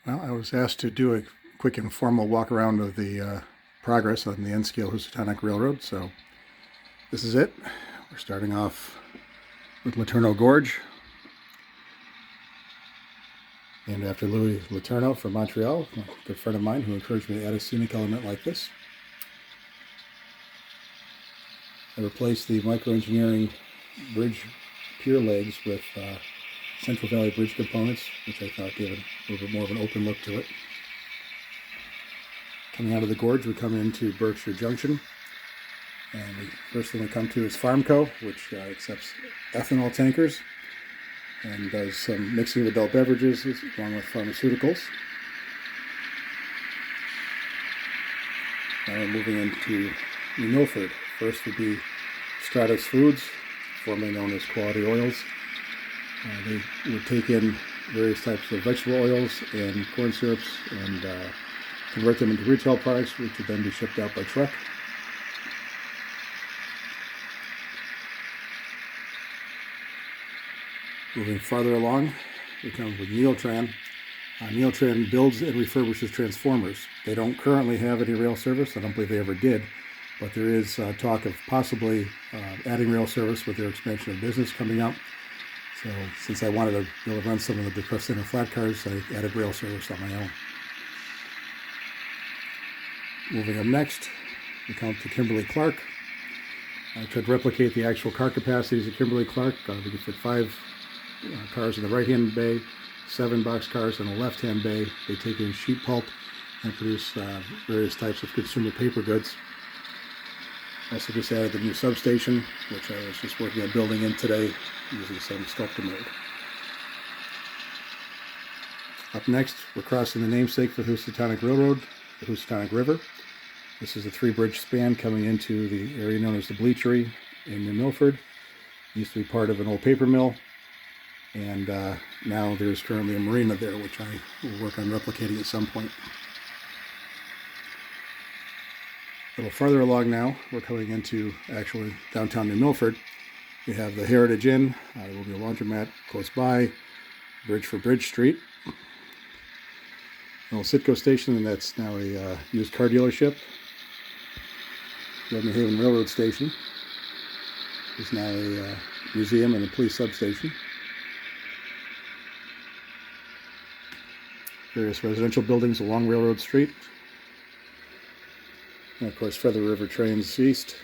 Well, I was asked to do a quick informal walk around of the progress on the N-scale Housatonic Railroad, so this is it. We're starting off with Letourneau Gorge, named after Louis Letourneau from Montreal, a good friend of mine who encouraged me to add a scenic element like this. I replaced the microengineering bridge pier legs with Central Valley Bridge components, which I thought gave it a little bit more of an open look to it. Coming out of the gorge, we come into Berkshire Junction, and the first thing we come to is Farmco, which accepts ethanol tankers and does some mixing of adult beverages along with pharmaceuticals. Now we're moving into New Milford. First would be Stratus Foods, formerly known as Quality Oils. They would take in various types of vegetable oils and corn syrups and convert them into retail products, which would then be shipped out by truck. Moving farther along, we come with Neeltran. Neeltran builds and refurbishes transformers. They don't currently have any rail service. I don't believe they ever did, but there is talk of possibly adding rail service with their expansion of business coming up. So since I wanted to be able to run some of the depressed center flat cars, I added rail service on my own. Moving up next, we come to Kimberly-Clark. I tried to replicate the actual car capacities of Kimberly-Clark. We could fit 5 cars in the right-hand bay, 7 box cars in the left-hand bay. They take in sheet pulp and produce various types of consumer paper goods. Also just added the new substation, which I was just working on building in today using some sculptor mode. Up next, we're crossing the namesake for the Housatonic Railroad, the Housatonic River. This is a 3-bridge span coming into the area known as the Bleachery in New Milford. It used to be part of an old paper mill, and now there's currently a marina there, which I will work on replicating at some point. A little farther along now, we're coming into actually downtown New Milford. We have the Heritage Inn. There will be a laundromat close by, bridge for Bridge Street. An old Citgo station, and that's now a used car dealership. The New Haven Railroad Station is now a museum and a police substation. Various residential buildings along Railroad Street. And of course, Feather River trains east.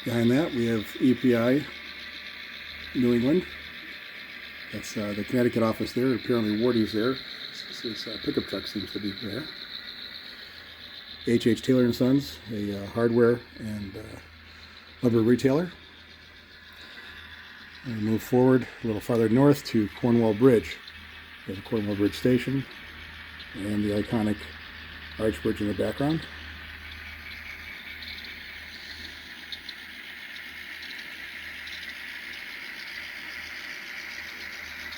Behind that, we have EPI New England. That's the Connecticut office there. Apparently, Wardy's there. His pickup truck seems to be there. H.H. Taylor & Sons, a hardware and lumber retailer. And we move forward a little farther north to Cornwall Bridge. We have the Cornwall Bridge Station and the iconic arch bridge in the background.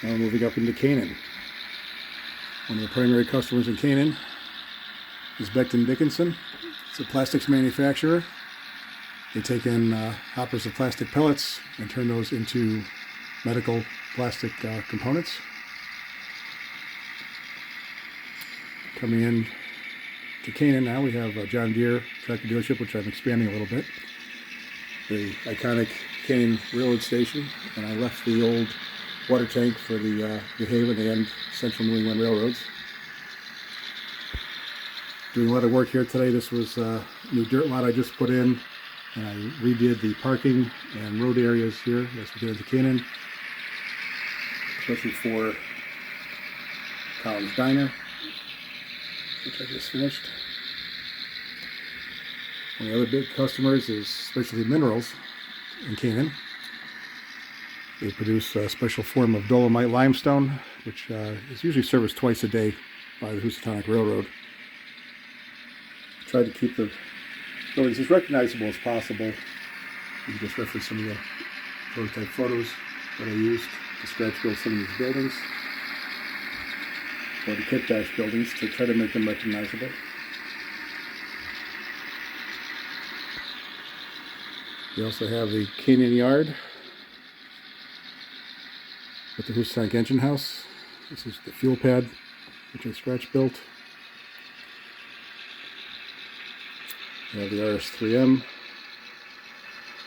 Now moving up into Canaan. One of the primary customers in Canaan is Becton Dickinson. It's a plastics manufacturer. They take in hoppers of plastic pellets and turn those into medical plastic components. Coming in to Canaan now, we have a John Deere tractor dealership, which I'm expanding a little bit. The iconic Canaan Railroad Station, and I left the old water tank for the New Haven and Central New England Railroads. Doing a lot of work here today. This was a new dirt lot I just put in, and I redid the parking and road areas here as we get into Canaan, especially for Collins Diner, which I just finished. One of the other big customers is Specialty Minerals in Canaan. They produce a special form of dolomite limestone, which is usually serviced twice a day by the Housatonic Railroad. Tried to keep the buildings as recognizable as possible. You can just reference some of the prototype photos that I used to scratch build some of these buildings, or the kit bash buildings, to try to make them recognizable. We also have the Canaan Yard, Got the Housatonic engine house. This is the fuel pad, which I scratch built. I have the RS3M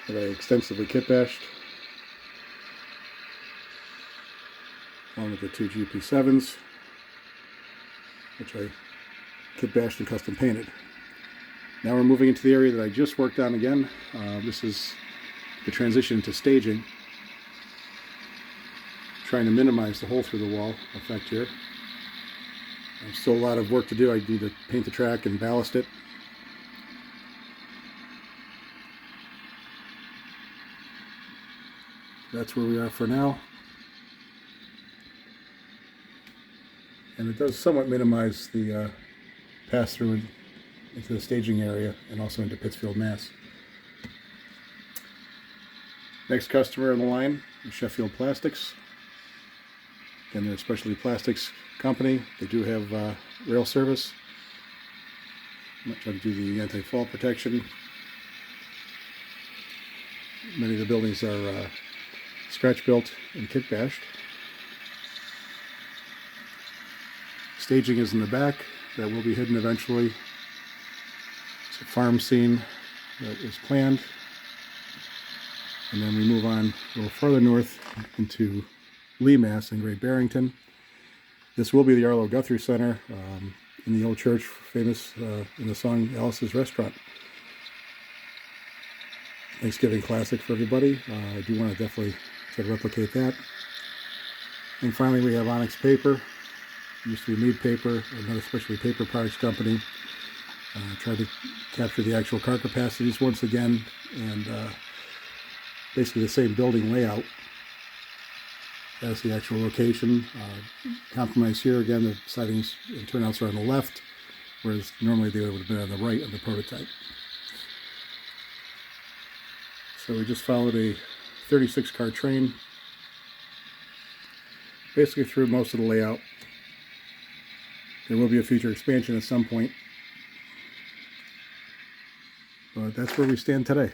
that I extensively kit bashed, along with the two GP7s, which I kit bashed and custom painted. Now we're moving into the area that I just worked on again. This is the transition to staging, trying to minimize the hole through the wall effect here. There's still a lot of work to do. I need to paint the track and ballast it. That's where we are for now. And it does somewhat minimize the pass-through into the staging area and also into Pittsfield, Mass. Next customer on the line is Sheffield Plastics. Again, they're a specialty plastics company. They do have rail service. I'm not trying to do the anti-fall protection. Many of the buildings are scratch built and kit bashed. Staging is in the back. That will be hidden eventually. It's a farm scene that is planned. And then we move on a little further north into Lee, Mass. And Great Barrington. This will be the Arlo Guthrie Center in the old church, famous in the song Alice's Restaurant. Thanksgiving classic for everybody. I do want to definitely try to replicate that. And finally we have Onyx Paper. It used to be Mead Paper, another specialty paper products company. Tried to capture the actual car capacities once again, and basically the same building layout as the actual location. Compromise here, again, the sidings and turnouts are on the left, whereas normally they would have been on the right of the prototype. So we just followed a 36 car train, basically through most of the layout. There will be a future expansion at some point, but that's where we stand today.